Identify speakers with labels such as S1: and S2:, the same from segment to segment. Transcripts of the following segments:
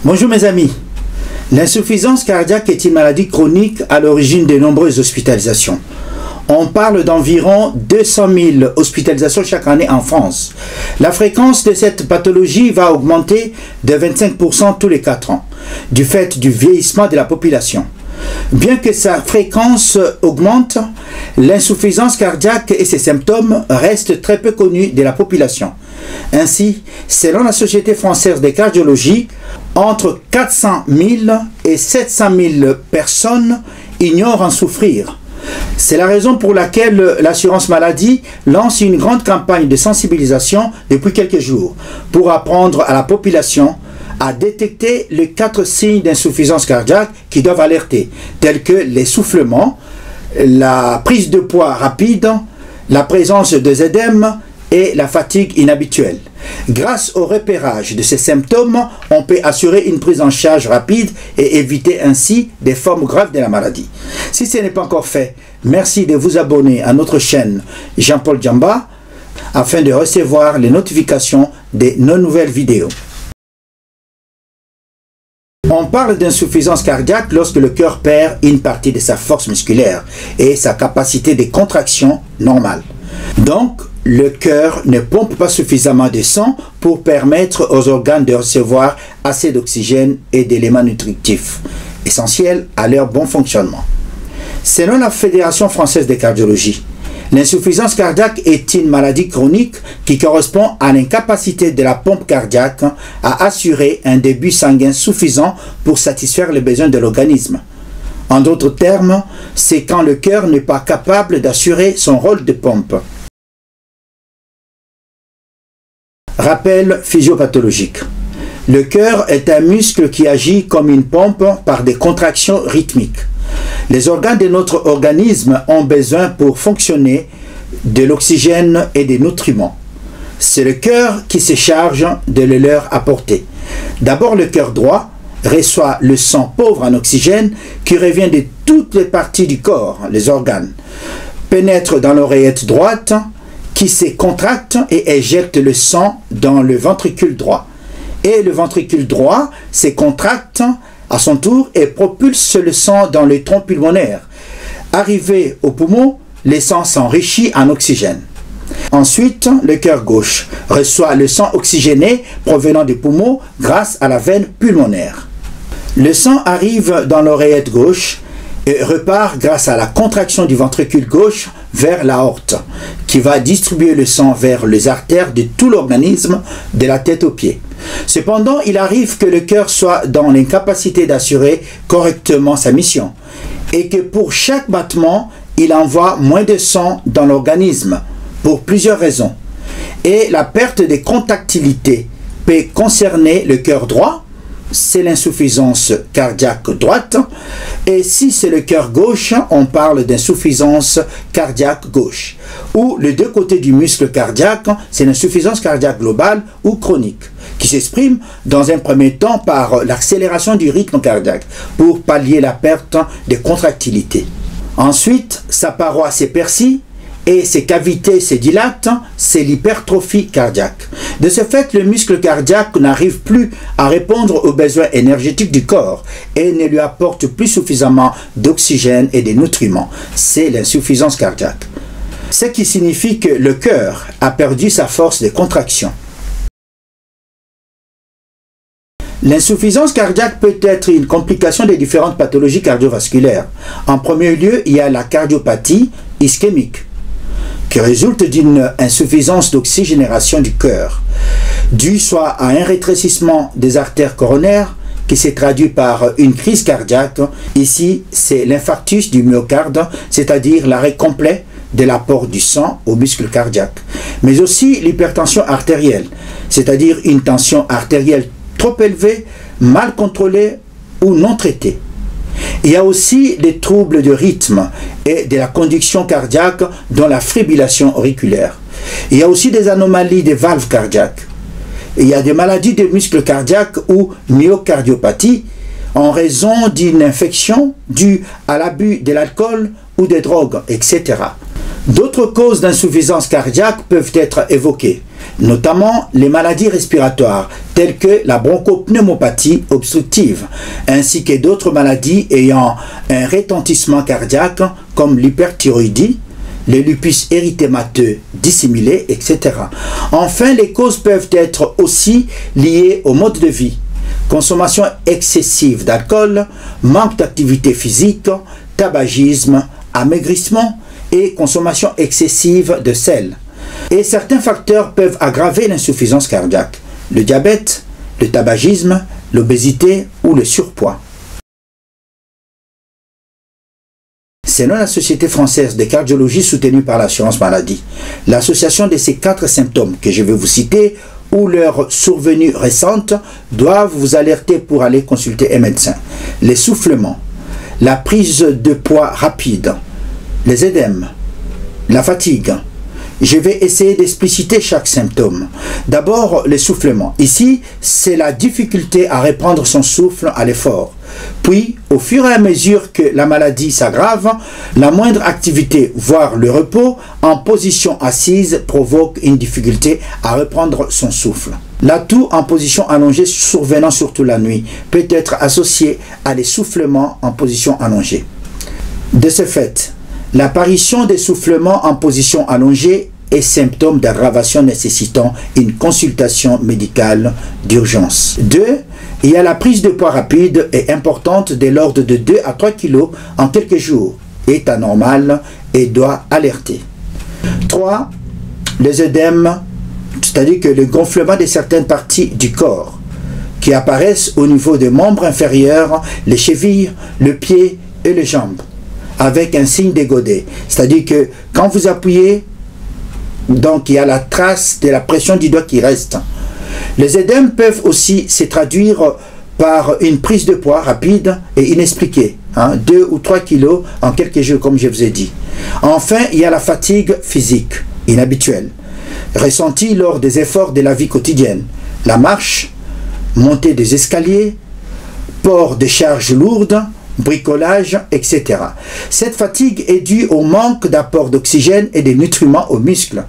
S1: Bonjour mes amis. L'insuffisance cardiaque est une maladie chronique à l'origine de nombreuses hospitalisations. On parle d'environ 200 000 hospitalisations chaque année en France. La fréquence de cette pathologie va augmenter de 25% tous les 4 ans, du fait du vieillissement de la population. Bien que sa fréquence augmente, l'insuffisance cardiaque et ses symptômes restent très peu connus de la population. Ainsi, selon la Société française de cardiologie, entre 400 000 et 700 000 personnes ignorent en souffrir. C'est la raison pour laquelle l'assurance maladie lance une grande campagne de sensibilisation depuis quelques jours pour apprendre à la population à détecter les 4 signes d'insuffisance cardiaque qui doivent alerter, tels que l'essoufflement, la prise de poids rapide, la présence de œdèmes et la fatigue inhabituelle. Grâce au repérage de ces symptômes, on peut assurer une prise en charge rapide et éviter ainsi des formes graves de la maladie. Si ce n'est pas encore fait, merci de vous abonner à notre chaîne Jean-Paul Djamba afin de recevoir les notifications de nos nouvelles vidéos. On parle d'insuffisance cardiaque lorsque le cœur perd une partie de sa force musculaire et sa capacité de contraction normale. Donc, le cœur ne pompe pas suffisamment de sang pour permettre aux organes de recevoir assez d'oxygène et d'éléments nutritifs, essentiels à leur bon fonctionnement. Selon la Fédération française de cardiologie, l'insuffisance cardiaque est une maladie chronique qui correspond à l'incapacité de la pompe cardiaque à assurer un débit sanguin suffisant pour satisfaire les besoins de l'organisme. En d'autres termes, c'est quand le cœur n'est pas capable d'assurer son rôle de pompe. Rappel physiopathologique. Le cœur est un muscle qui agit comme une pompe par des contractions rythmiques. Les organes de notre organisme ont besoin pour fonctionner de l'oxygène et des nutriments. C'est le cœur qui se charge de le leur apporter. D'abord, le cœur droit reçoit le sang pauvre en oxygène qui revient de toutes les parties du corps, les organes, pénètre dans l'oreillette droite, qui se contracte et éjecte le sang dans le ventricule droit. Et le ventricule droit se contracte à son tour et propulse le sang dans le tronc pulmonaire. Arrivé au poumon, le sang s'enrichit en oxygène. Ensuite, le cœur gauche reçoit le sang oxygéné provenant des poumons grâce à la veine pulmonaire. Le sang arrive dans l'oreillette gauche et repart grâce à la contraction du ventricule gauche vers l'aorte, qui va distribuer le sang vers les artères de tout l'organisme, de la tête aux pieds. Cependant, il arrive que le cœur soit dans l'incapacité d'assurer correctement sa mission, et que pour chaque battement, il envoie moins de sang dans l'organisme, pour plusieurs raisons. Et la perte de contractilité peut concerner le cœur droit, c'est l'insuffisance cardiaque droite, et si c'est le cœur gauche, on parle d'insuffisance cardiaque gauche, ou les deux côtés du muscle cardiaque, c'est l'insuffisance cardiaque globale ou chronique, qui s'exprime dans un premier temps par l'accélération du rythme cardiaque, pour pallier la perte de contractilité. Ensuite, sa paroi s'épaissit, et ses cavités se dilatent, c'est l'hypertrophie cardiaque. De ce fait, le muscle cardiaque n'arrive plus à répondre aux besoins énergétiques du corps et ne lui apporte plus suffisamment d'oxygène et de nutriments. C'est l'insuffisance cardiaque. Ce qui signifie que le cœur a perdu sa force de contraction. L'insuffisance cardiaque peut être une complication des différentes pathologies cardiovasculaires. En premier lieu, il y a la cardiopathie ischémique, qui résulte d'une insuffisance d'oxygénation du cœur, due soit à un rétrécissement des artères coronaires qui se traduit par une crise cardiaque. Ici, c'est l'infarctus du myocarde, c'est-à-dire l'arrêt complet de l'apport du sang au muscle cardiaque, mais aussi l'hypertension artérielle, c'est-à-dire une tension artérielle trop élevée, mal contrôlée ou non traitée. Il y a aussi des troubles de rythme et de la conduction cardiaque, dont la fibrillation auriculaire. Il y a aussi des anomalies des valves cardiaques. Il y a des maladies des muscles cardiaques ou myocardiopathie en raison d'une infection due à l'abus de l'alcool ou des drogues, etc. D'autres causes d'insuffisance cardiaque peuvent être évoquées, notamment les maladies respiratoires telles que la bronchopneumopathie obstructive, ainsi que d'autres maladies ayant un retentissement cardiaque comme l'hyperthyroïdie, le lupus érythémateux dissimulé, etc. Enfin, les causes peuvent être aussi liées au mode de vie, consommation excessive d'alcool, manque d'activité physique, tabagisme, amaigrissement et consommation excessive de sel. Et certains facteurs peuvent aggraver l'insuffisance cardiaque, le diabète, le tabagisme, l'obésité ou le surpoids. Selon la Société française de cardiologie soutenue par l'assurance maladie, l'association de ces 4 symptômes que je vais vous citer ou leur survenue récente doivent vous alerter pour aller consulter un médecin. L'essoufflement, la prise de poids rapide, les édèmes, la fatigue. Je vais essayer d'expliciter chaque symptôme. D'abord, l'essoufflement. Ici, c'est la difficulté à reprendre son souffle à l'effort. Puis, au fur et à mesure que la maladie s'aggrave, la moindre activité, voire le repos, en position assise, provoque une difficulté à reprendre son souffle. L'atout en position allongée survenant surtout la nuit peut être associé à l'essoufflement en position allongée. De ce fait, l'apparition d'essoufflement en position allongée est symptôme d'aggravation nécessitant une consultation médicale d'urgence. 2. Il y a la prise de poids rapide et importante de l'ordre de 2 à 3 kg en quelques jours, est anormal et doit alerter. 3. Les œdèmes, c'est-à-dire que le gonflement de certaines parties du corps qui apparaissent au niveau des membres inférieurs, les chevilles, le pied et les jambes, avec un signe de godet. C'est-à-dire que quand vous appuyez, donc il y a la trace de la pression du doigt qui reste. Les œdèmes peuvent aussi se traduire par une prise de poids rapide et inexpliquée, 2 ou 3 kilos en quelques jours comme je vous ai dit. Enfin, il y a la fatigue physique inhabituelle, ressentie lors des efforts de la vie quotidienne, la marche, montée des escaliers, port de charges lourdes, bricolage, etc. Cette fatigue est due au manque d'apport d'oxygène et de nutriments aux muscles.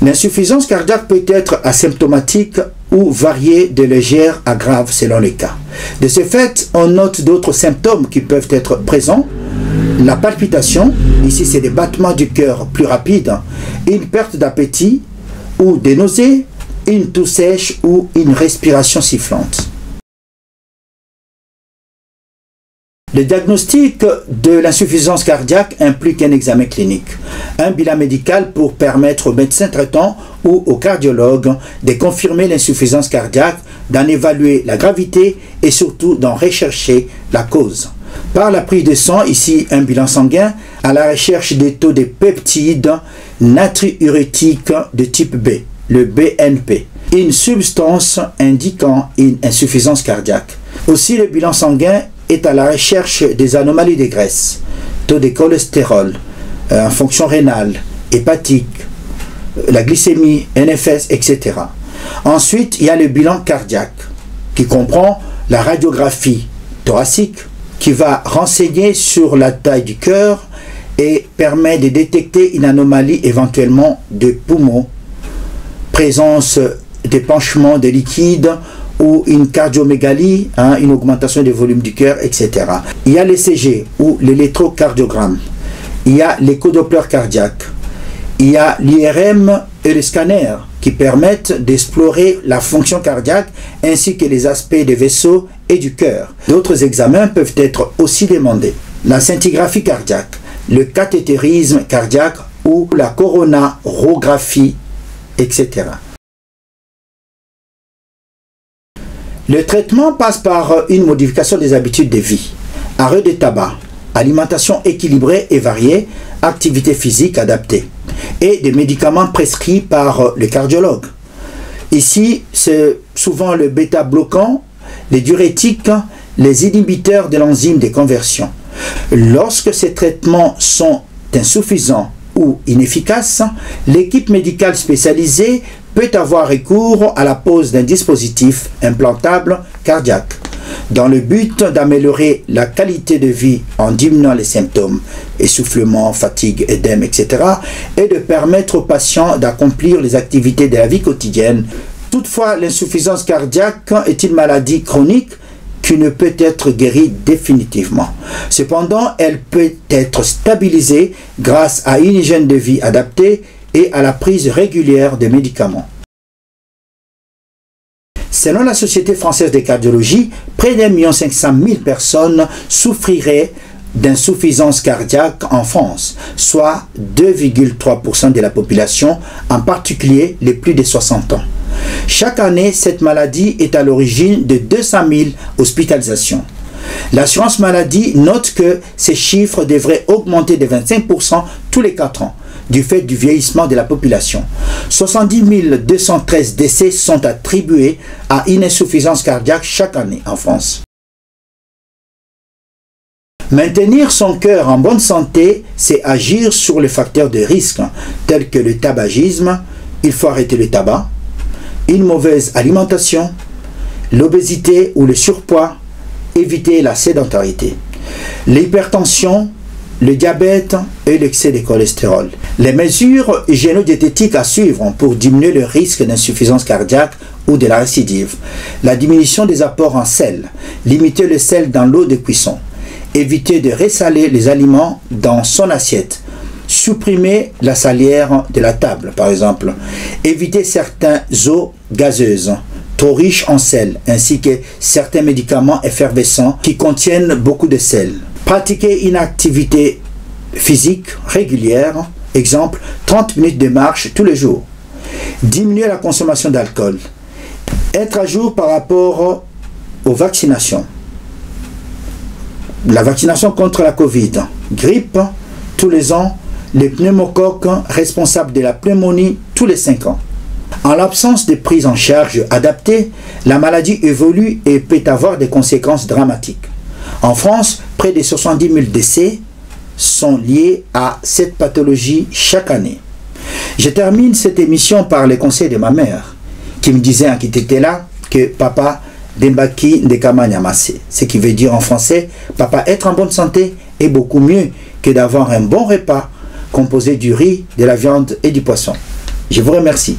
S1: L'insuffisance cardiaque peut être asymptomatique ou varier de légère à grave selon les cas. De ce fait, on note d'autres symptômes qui peuvent être présents. La palpitation, ici c'est des battements du cœur plus rapides, une perte d'appétit ou des nausées, une toux sèche ou une respiration sifflante. Le diagnostic de l'insuffisance cardiaque implique un examen clinique, un bilan médical pour permettre au médecin traitant ou au cardiologue de confirmer l'insuffisance cardiaque, d'en évaluer la gravité et surtout d'en rechercher la cause. Par la prise de sang, ici un bilan sanguin, à la recherche des taux de peptides natriurétiques de type B, le BNP, une substance indiquant une insuffisance cardiaque. Aussi le bilan sanguin est à la recherche des anomalies de graisse, taux de cholestérol, fonction rénale, hépatique, la glycémie, NFS, etc. Ensuite, il y a le bilan cardiaque qui comprend la radiographie thoracique qui va renseigner sur la taille du cœur et permet de détecter une anomalie éventuellement de poumons, présence d'épanchement de liquide ou une cardiomégalie, une augmentation du volume du cœur, etc. Il y a l'ECG ou l'électrocardiogramme, il y a l'échodoppler cardiaque, il y a l'IRM et le scanner qui permettent d'explorer la fonction cardiaque ainsi que les aspects des vaisseaux et du cœur. D'autres examens peuvent être aussi demandés. La scintigraphie cardiaque, le cathétérisme cardiaque ou la coronarographie, etc. Le traitement passe par une modification des habitudes de vie, arrêt de tabac, alimentation équilibrée et variée, activité physique adaptée et des médicaments prescrits par le cardiologue. Ici, c'est souvent le bêta-bloquant, les diurétiques, les inhibiteurs de l'enzyme de conversion. Lorsque ces traitements sont insuffisants ou inefficaces, l'équipe médicale spécialisée peut avoir recours à la pose d'un dispositif implantable cardiaque. dans le but d'améliorer la qualité de vie en diminuant les symptômes, essoufflement, fatigue, édème, etc., et de permettre aux patients d'accomplir les activités de la vie quotidienne. Toutefois, l'insuffisance cardiaque est une maladie chronique qui ne peut être guérie définitivement. Cependant, elle peut être stabilisée grâce à une hygiène de vie adaptée et à la prise régulière de médicaments. Selon la Société française de cardiologie, près d'1 500 000 personnes souffriraient d'insuffisance cardiaque en France, soit 2,3% de la population, en particulier les plus de 60 ans. Chaque année, cette maladie est à l'origine de 200 000 hospitalisations. L'assurance maladie note que ces chiffres devraient augmenter de 25% tous les 4 ans, du fait du vieillissement de la population. 70 213 décès sont attribués à une insuffisance cardiaque chaque année en France. Maintenir son cœur en bonne santé, c'est agir sur les facteurs de risque, tels que le tabagisme, il faut arrêter le tabac, une mauvaise alimentation, l'obésité ou le surpoids, éviter la sédentarité, l'hypertension, le diabète et l'excès de cholestérol. Les mesures hygiéno-diététiques à suivre pour diminuer le risque d'insuffisance cardiaque ou de la récidive. La diminution des apports en sel, limiter le sel dans l'eau de cuisson, éviter de ressaler les aliments dans son assiette, supprimer la salière de la table par exemple, éviter certaines eaux gazeuses trop riches en sel, ainsi que certains médicaments effervescents qui contiennent beaucoup de sel. Pratiquer une activité physique régulière, exemple 30 minutes de marche tous les jours. Diminuer la consommation d'alcool. Être à jour par rapport aux vaccinations. La vaccination contre la Covid, grippe tous les ans, les pneumocoques responsables de la pneumonie tous les 5 ans. En l'absence de prise en charge adaptée, la maladie évolue et peut avoir des conséquences dramatiques. En France, près de 70 000 décès sont liés à cette pathologie chaque année. Je termine cette émission par les conseils de ma mère, qui me disait, qui était là, que papa Dembaki Ndekama Nyamase, ce qui veut dire en français, papa, être en bonne santé est beaucoup mieux que d'avoir un bon repas composé du riz, de la viande et du poisson. Je vous remercie.